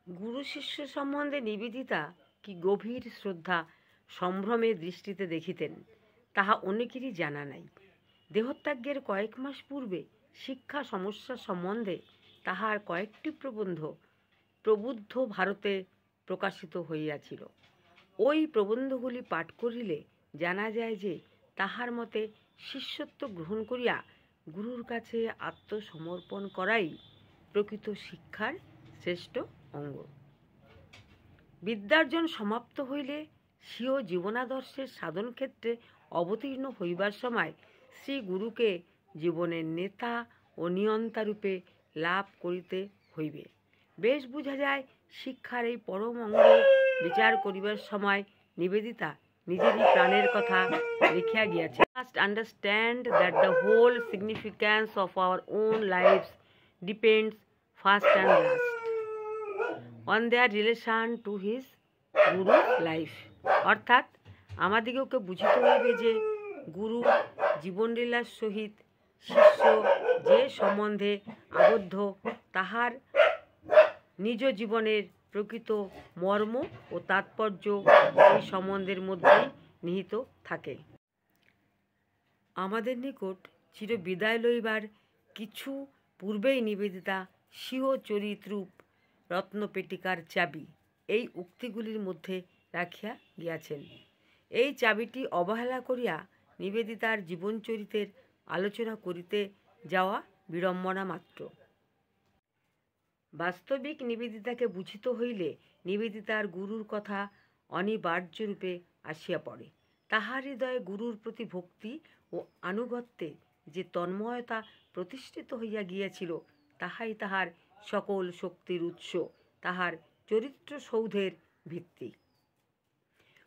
গুরু শিষ্য সম্বন্ধে নিবেদিতা কি গভীর শ্রদ্ধা সম্ভ্রমের দৃষ্টিতে দেখিতেন তাহা অনেকেরই জানা নাই। দেহত্যাগের কয়েক মাস পূর্বে শিক্ষা সমস্যা সম্বন্ধে তাহার কয়েকটি প্রবন্ধ প্রবুদ্ধ ভারতে প্রকাশিত হইয়াছিল। ওই প্রবন্ধগুলি পাঠ করিলে জানা যায় যে তাহার মতে শিষ্যত্ব গ্রহণ করিয়া গুরুর কাছে আত্মসমর্পণ করাই প্রকৃত শিক্ষার শ্রেষ্ঠ অঙ্গ। বিদ্যার্জন সমাপ্ত হইলে স্বীয় জীবনাদর্শের সাধন ক্ষেত্রে অবতীর্ণ হইবার সময় শ্রী গুরুকে জীবনের নেতা ও নিয়ন্তারূপে লাভ করিতে হইবে। বেশ বোঝা যায় শিক্ষার এই পরম অঙ্গ বিচার করিবার সময় নিবেদিতা নিজেরই প্রাণের কথা লিখিয়া গিয়াছে। Must understand that the whole significance of our own lives depends first and last on their relation to his Guru's life. অর্থাৎ আমাদিগকে বুঝিতে হইবে যে গুরু জীবনলীলার সহিত শিষ্য যে সম্বন্ধে আবদ্ধ তাহার নিজ জীবনের প্রকৃত মর্ম ও তাৎপর্য এই সম্বন্ধের মধ্যেই নিহিত থাকে। আমাদের নিকট চির বিদায় লইবার কিছু পূর্বেই নিবেদিতা স্বীয় চরিতরূপ রত্নপেটিকার চাবি এই উক্তিগুলির মধ্যে রাখিয়া গিয়াছেন। এই চাবিটি অবহেলা করিয়া নিবেদিতার জীবনচরিতের আলোচনা করিতে যাওয়া বিড়ম্বনা মাত্র। বাস্তবিক নিবেদিতাকে বুঝিতে হইলে নিবেদিতার গুরুর কথা অনিবার্যরূপে আসিয়া পড়ে। তাহার হৃদয়ে গুরুর প্রতি ভক্তি ও আনুগত্যে যে তন্ময়তা প্রতিষ্ঠিত হইয়া গিয়াছিল তাহাই তাহার সকল শক্তির উৎস, তাহার চরিত্র সৌধের ভিত্তি।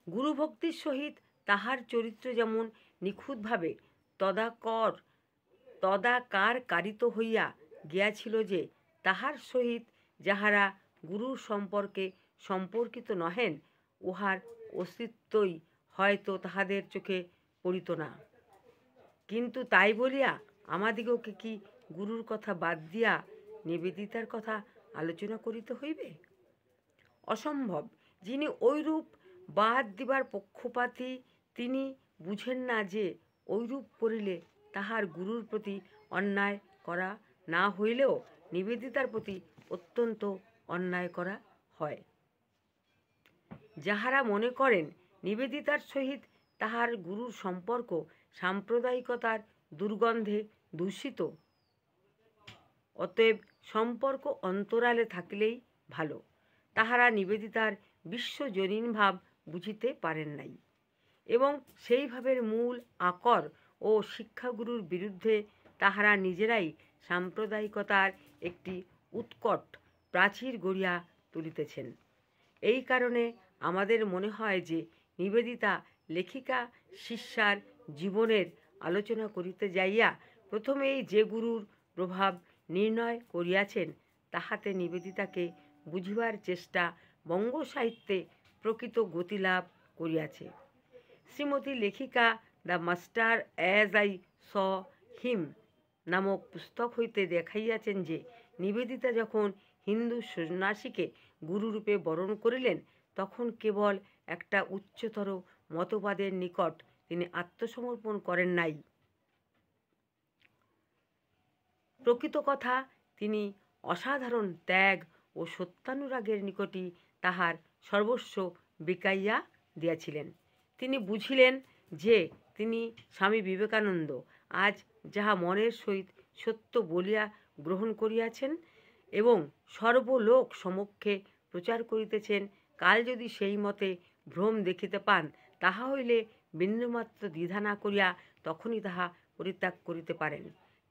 গুরুভক্তির সহিত তাহার চরিত্র যেমন নিখুঁতভাবে তদাকারকারিত হইয়া গিয়াছিল যে তাহার সহিত যাহারা গুরুর সম্পর্কে সম্পর্কিত নহেন উহার অস্তিত্বই হয়তো তাহাদের চোখে পড়িত না। কিন্তু তাই বলিয়া আমাদিগকে কি গুরুর কথা বাদ দিয়া নিবেদিতার কথা আলোচনা করিতে হইবে? অসম্ভব। যিনি ঐরূপ বাদ দিবার পক্ষপাতী তিনি বুঝেন না যে ঐরূপ করিলে তাহার গুরুর প্রতি অন্যায় করা না হইলেও নিবেদিতার প্রতি অত্যন্ত অন্যায় করা হয়। যাহারা মনে করেন নিবেদিতার সহিত তাহার গুরুর সম্পর্ক সাম্প্রদায়িকতার দুর্গন্ধে দূষিত, অতএব সম্পর্ক অন্তরালে থাকিলেই ভালো, তাহারা নিবেদিতার বিশ্বজনীন ভাব বুঝিতে পারেন নাই এবং সেই ভাবের মূল আকর ও শিক্ষাগুরুর বিরুদ্ধে তাহারা নিজেরাই সাম্প্রদায়িকতার একটি উৎকট প্রাচীর গড়িয়া তুলিতেছেন। এই কারণে আমাদের মনে হয় যে নিবেদিতা লেখিকা শিষ্যার জীবনের আলোচনা করিতে যাইয়া প্রথমেই যে গুরুর প্রভাব নির্ণয় করিয়াছেন তাহাতে নিবেদিতাকে বুঝিবার চেষ্টা বঙ্গ সাহিত্যে প্রকৃত গতিলাভ করিয়াছে। শ্রীমতী লেখিকা the master as I saw him নামক পুস্তক হইতে দেখাইয়াছেন যে নিবেদিতা যখন হিন্দু সন্ন্যাসীকে গুরুরূপে বরণ করিলেন তখন কেবল একটা উচ্চতর মতবাদের নিকট তিনি আত্মসমর্পণ করেন নাই। প্রকৃত কথা তিনি অসাধারণ ত্যাগ ও সত্যানুরাগের নিকটই তাহার সর্বস্ব বিকাইয়া দিয়াছিলেন। তিনি বুঝিলেন যে তিনি স্বামী বিবেকানন্দ আজ যাহা মনের সহিত সত্য বলিয়া গ্রহণ করিয়াছেন এবং সর্বলোক সমক্ষে প্রচার করিতেছেন, কাল যদি সেই মতে ভ্রম দেখিতে পান তাহা হইলে বিন্দুমাত্র দ্বিধা না করিয়া তখনই তাহা পরিত্যাগ করিতে পারেন।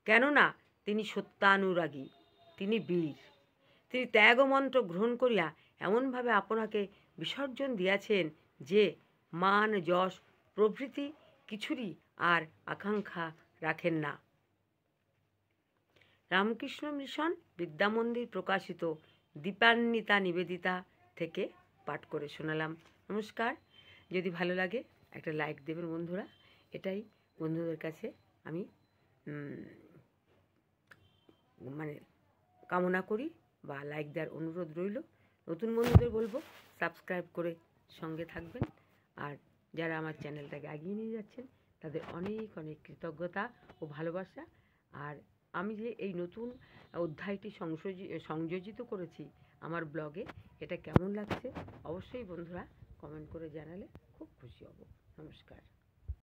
কেননা তিনি সত্যানুরাগী, তিনি বীর। তিনি ত্যাগমন্ত্র গ্রহণ করিয়া এমনভাবে আপনাকে বিসর্জন দিয়াছেন যে মান যশ প্রভৃতি কিছুরই আর আকাঙ্ক্ষা রাখেন না। রামকৃষ্ণ মিশন বিদ্যামন্দির প্রকাশিত দীপান্বিতা নিবেদিতা থেকে পাঠ করে শোনালাম। নমস্কার। যদি ভালো লাগে একটা লাইক দেবেন বন্ধুরা, এটাই বন্ধুদের কাছে আমি কামনা করি বা লাইক দেওয়ার অনুরোধ রইল। নতুন বন্ধুদের বলবো সাবস্ক্রাইব করে সঙ্গে থাকবেন। আর যারা আমার চ্যানেলটাকে এগিয়ে নিয়ে যাচ্ছেন তাদের অনেক অনেক কৃতজ্ঞতা ও ভালোবাসা। আর আমি যে এই নতুন অধ্যায়টি সংযোজিত করেছি আমার ব্লগে, এটা কেমন লাগছে অবশ্যই বন্ধুরা কমেন্ট করে জানালে খুব খুশি হব। নমস্কার।